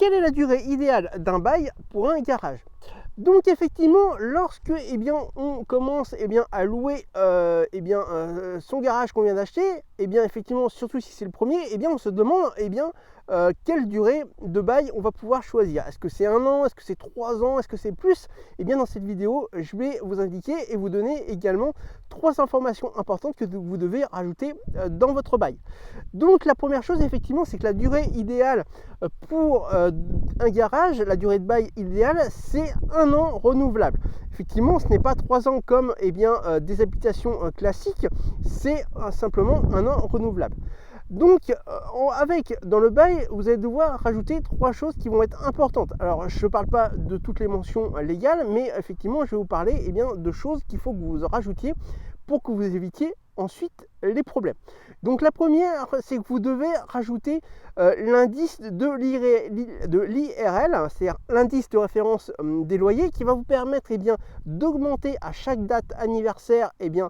quelle est la durée idéale d'un bail pour un garage? Donc effectivement, lorsque on commence à louer son garage qu'on vient d'acheter, effectivement, surtout si c'est le premier, on se demande quelle durée de bail on va pouvoir choisir. Est-ce que c'est 1 an? Est-ce que c'est 3 ans? Est-ce que c'est plus? Dans cette vidéo, je vais vous indiquer et vous donner également 3 informations importantes que vous devez rajouter dans votre bail. Donc la première chose, effectivement, c'est que la durée idéale pour un garage, la durée de bail idéale, c'est 1 an renouvelable. Effectivement, ce n'est pas 3 ans comme des habitations classiques, c'est simplement 1 an renouvelable. Donc, dans le bail, vous allez devoir rajouter 3 choses qui vont être importantes. Alors, je ne parle pas de toutes les mentions légales, mais effectivement, je vais vous parler de choses qu'il faut que vous rajoutiez pour que vous évitiez ensuite les problèmes. Donc, la première, c'est que vous devez rajouter l'indice de l'IRL, c'est-à-dire l'indice de référence des loyers, qui va vous permettre d'augmenter à chaque date anniversaire du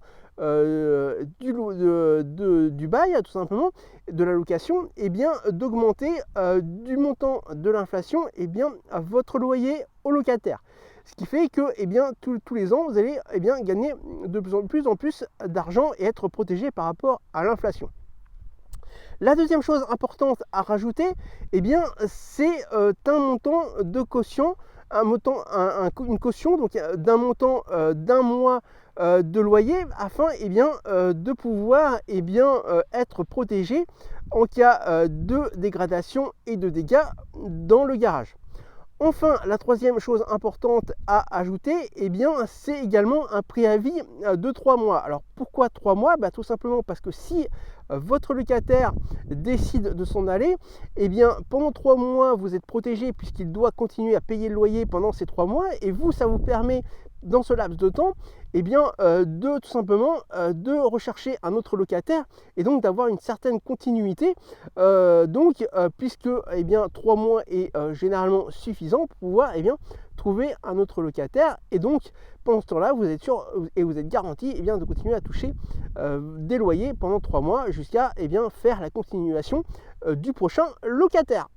bail, tout simplement, de la location, d'augmenter du montant de l'inflation votre loyer au locataire. Ce qui fait que tous les ans, vous allez gagner de plus en plus d'argent et être protégé par rapport à l'inflation. La deuxième chose importante à rajouter, c'est un montant de caution, une caution donc d'un montant d'un mois de loyer afin de pouvoir être protégé en cas de dégradation et de dégâts dans le garage. Enfin, la troisième chose importante à ajouter, c'est également un préavis de 3 mois. Alors pourquoi 3 mois? Tout simplement parce que si votre locataire décide de s'en aller, pendant 3 mois, vous êtes protégé puisqu'il doit continuer à payer le loyer pendant ces 3 mois et vous, ça vous permet dans ce laps de temps de tout simplement de rechercher un autre locataire et donc d'avoir une certaine continuité puisque 3 mois est généralement suffisant pour pouvoir trouver un autre locataire et donc pendant ce temps-là vous êtes sûr et vous êtes garanti de continuer à toucher des loyers pendant 3 mois jusqu'à faire la continuation du prochain locataire.